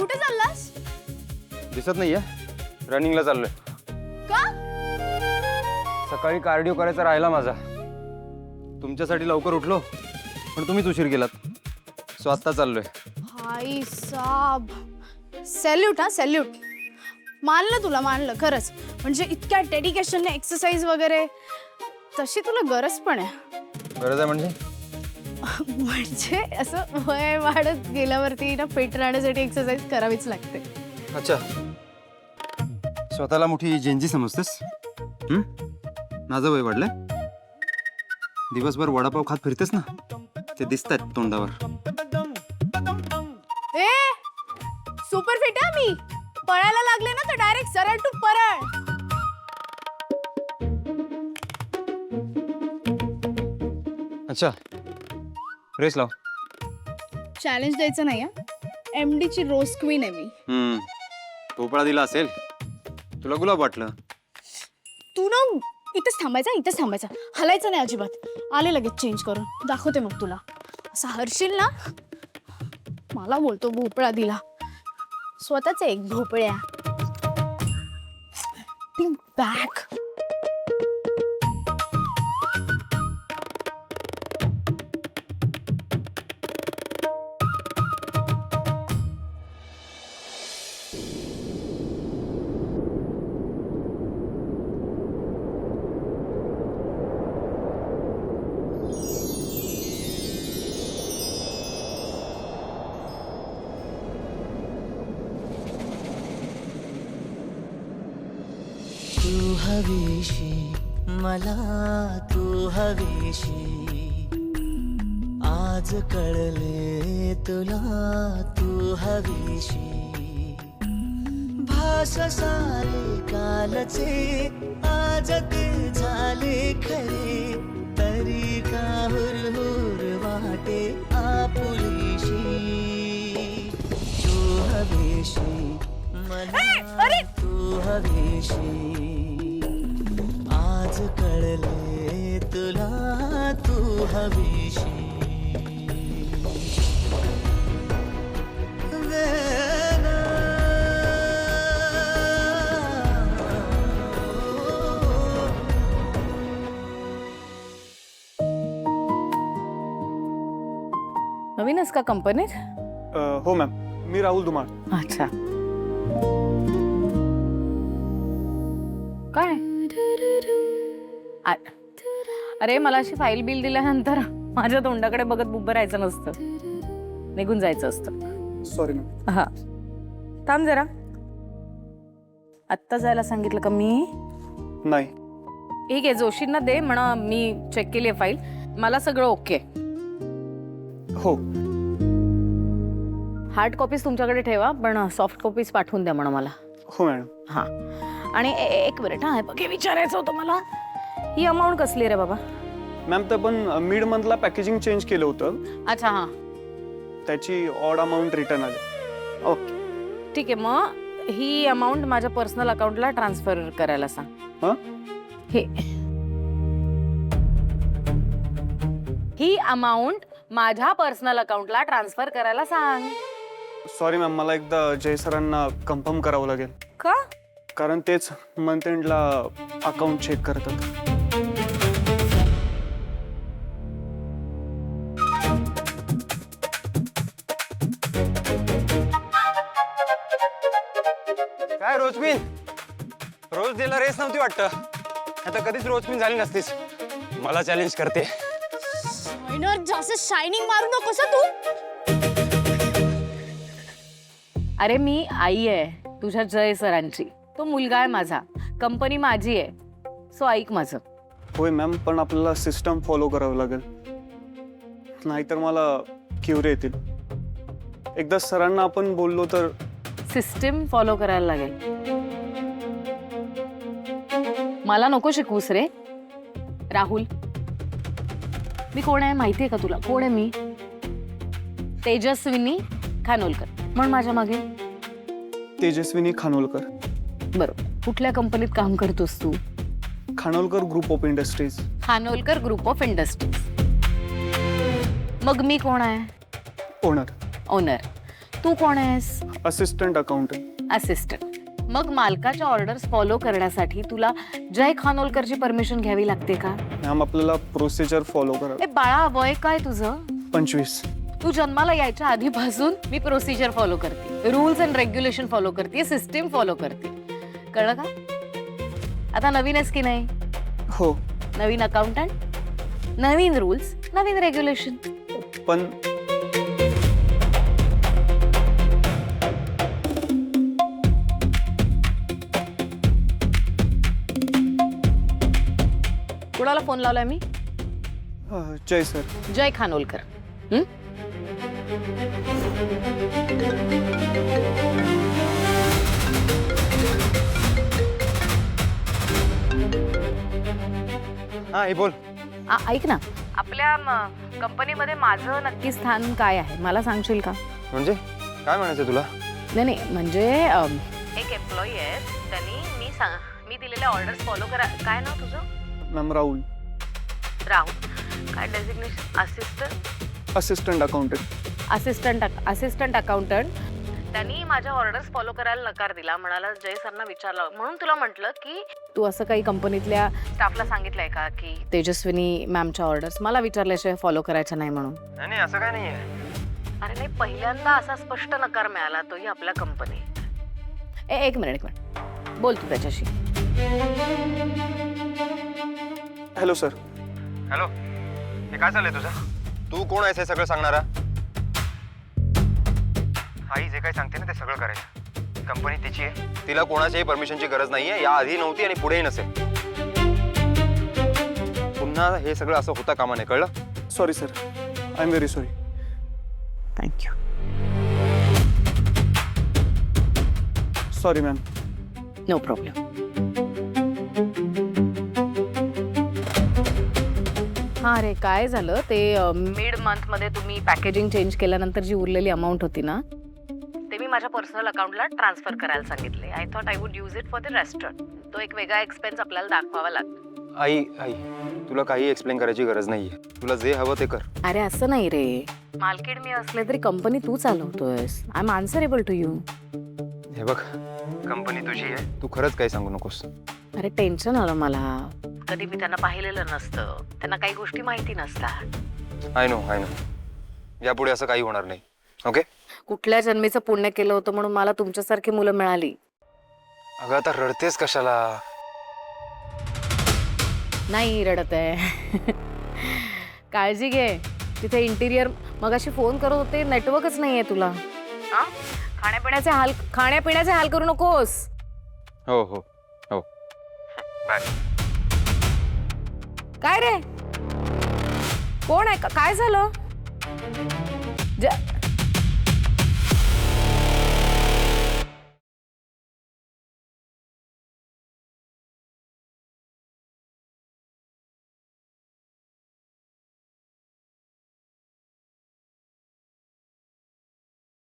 कुठे चाललास? दिसत नाहीये. रनिंगला चाललोय. का? सकाळी कार्डिओ करायचा राहिला माझा. तुमच्यासाठी लवकर उठलो पण तुम्हीच उशीर केलात. सो आत्ता चाललोय. भाई साब, सॅल्यूट हा सॅल्यूट. मानलं तुला, मानलं खरंच. म्हणजे इतक्या डेडिकेशनने एक्सरसाइज वगैरे, तशी तुला गरज पण आहे. गरज आहे म्हणजे? म्हणजे असं वय वाढत गेल्यावरती ना फिट राहण्यासाठी एक्सरसाइज करावीच लागते. अच्छा, स्वतःला मोठी जेंजी समजतेस? माझं वय वाढलंय. दिवसभर वडापाव खात फिरतेस ना, ते दिसतात तोंडावर. ए सुपर फिट आहे मी. पळायला लागले ना तर डायरेक्ट सरळ टू परळ. अच्छा, रेस लाव. चॅलेंज द्यायचं नाही. MD ची रोज क्वीन आहे मी. भोपळा दिला असेल, तुला गुलाब वाटलं. तू ना इथेच थांबायचा. हलायचं नाही अजिबात. आले लगेच चेंज करून दाखवते मग तुला. असं हरशील ना, मला बोलतो भोपळा दिला. स्वतःच एक भोपळ्या. बॅग. तू हवीशी मला, तू हवीशी आज कळले तुला, तू हवीशी भास सारे कालचे आज ते झाले खरे, तरी का हुरहुर वाटे आपुलीशी. तू हवीशी मला, तू हवीशी आज कळले तुला, तू हवीशी. नवीनच का कंपनीत? हो मॅम, मी राहुल धुमाळ. अच्छा. काय? अरे मला अशी फाईल बिल दिल्यानंतर माझ्या तोंडाकडे बघत उभं राहायचं नसतं, निघून जायचं असतं. Sorry ma'am. हा, थांब जरा. आत्ता जायला सांगितलं का मी? नाही. ठीक आहे, जोशींना दे म्हणा, मी चेक केली आहे फाईल, मला सगळं ओके. हो. हार्ड कॉपीज तुमच्याकडे ठेवा, पण सॉफ्ट कॉपीज पाठवून द्या म्हणा मला. हो मॅडम. हा, आणि एक मिनिट. हा बघ, हे विचारायचं होतं मला, ही अमाऊंट कसली रे बाबा? मॅम तर पण मिड मंथला पॅकेजिंग चेंज केलं होतं. अच्छा. हा, त्याची ऑड अमाऊंट रिटर्न आली. ओके ठीक आहे. मग ही अमाऊंट माझ्या पर्सनल अकाउंटला ट्रान्सफर करायला सांग. हां, ही अमाऊंट माझ्या पर्सनल अकाउंटला ट्रान्सफर करायला सांग. सॉरी मॅम, मला एकदा जय सरांना कन्फर्म करावं लागेल. का? कारण तेच मंथ एंडला अकाउंट चेक करतात. काय रोजबिन? रोज दिला रेस नव्हती वाटतं. आता कधीच रोजबिन झाली नसतीस. मला चॅलेंज करते. जास्त शायनिंग मारू नकोस तू. अरे मी आई आहे तुझ्या जय सरांची. तो मुलगा आहे माझा, कंपनी माझी आहे. सो ऐक माझं. होय मॅम, पण आपल्याला सिस्टम फॉलो करावं लागेल, नाहीतर मला क्युरे येतील. एकदा सरांना आपण बोललो तर. सिस्टम फॉलो करायला लागेल. मला नको शिकवूस रे राहुल. मी कोण आहे माहितीये का तुला? कोण आहे मी? तेजस्विनी खानोलकर. म्हण माझ्या मागे. तेजस्विनी खानोलकर. बरोबर. कुठल्या कंपनीत काम करतोस तू? Khanolkar group of industries. Khanolkar group of industries. मग मी कोण आहे? ओनर. ओनर. तू कोण आहेस? Assistant accountant. असिस्टंट. मग मालकाच्या ऑर्डर्स फॉलो करण्यासाठी तुला जय खानोलकरची परमिशन घ्यावी लागते का? मॅम आपल्याला प्रोसिजर फॉलो ए करावं. बाळा, वय काय तुझं? 25. तू जन्माला यायच्या आधीपासून मी प्रोसिजर फॉलो करते, रूल्स अँड रेग्युलेशन फॉलो करते, सिस्टीम फॉलो करते. कळलं का? आता नवीन आहेस की नाही? हो, नवीन अकाउंटंट, नवीन रूल्स, नवीन रेग्युलेशन. पण कुणाला फोन लावलाय मी? जय सर. जय खानोलकर. हं? हा हे बोल. ऐक ना, आपल्या कंपनीमध्ये माझं नक्की स्थान काय आहे मला सांगशील का? म्हणजे काय म्हणायचं तुला? नाही नाही, म्हणजे एक एम्प्लॉई आहे, त्यांनी मी दिलेल्या ऑर्डर्स फॉलो करा. काय नाव तुझं? मॅम राहुल. राहुल. काय designation? Assistant accountant. Assistant accountant. त्यांनी माझ्या ऑर्डर्स फॉलो करायला नकार दिला. म्हणाला जय सरना विचारलं, म्हणून तुला म्हटलं की तू असं काही कंपनीतल्या स्टाफला सांगितलंय का की तेजस्विनी मॅमच्या ऑर्डर्स मला विचारल्याशिवाय फॉलो करायच्या नाही म्हणून? नाही असं काय नाहीये. अरे नाही, पहिल्यांदा असा स्पष्ट नकार मिळाला, तोही आपल्या कंपनीत. एक मिनिट बोल तू त्याच्याशी. Hello sir. हॅलो, हे काय चाललंय तुझं? तू कोण आहेस हे सगळं सांगणारा? आई जे काही सांगते ना ते सगळं करायचं. कंपनी तिची आहे, तिला कोणाच्याही परमिशनची गरज नाहीये, या आधी नव्हती आणि पुढेही नसेल. पुन्हा हे सगळं असं होता कामा नये, कळलं? Sorry sir, I am very sorry. Thank you. Sorry ma'am. No problem. हां रे, काय झालं ते मिड मंथमध्ये तुम्ही पॅकेजिंग चेंज केल्यानंतर जी उरलेली अमाऊंट होती ना, ते मी माझ्या पर्सनल अकाउंटला ट्रान्सफर करायला सांगितले. I thought I would use it for the restaurant. तो एक वेगळा एक्सपेन्स आपल्याला दाखवावा लागतो. आई तुला काही एक्सप्लेन करायची गरज नाहीये. तुला जे हवं ते कर. अरे असं नाही रे, मालकीण मी असले तरी कंपनी तू चालवतोयस. I am answerable to you. हे बघ, कंपनी तुझी आहे, तू खरंच काही सांगू नकोस. अरे टेन्शन आलं मला. कधी मी त्यांना पाहिलेलं नसतं, त्यांना काही गोष्टी माहिती नसतात. आय नो यापुढे असं काही होणार नाही. ओके? कुठल्या जन्मीचं पुण्य केलं होतं म्हणून मला तुमच्यासारखी मुलं मिळाली. अगं आता रडतेस कशाला? नाही रडत आहे. काळजी घे. तिथे इंटिरियर मगाशी फोन करत होते, नेटवर्कच नाहीये तुला. खाण्यापिण्याचे हाल करू नकोस. हो बाय. काय रे, कोण आहे? काय झालं?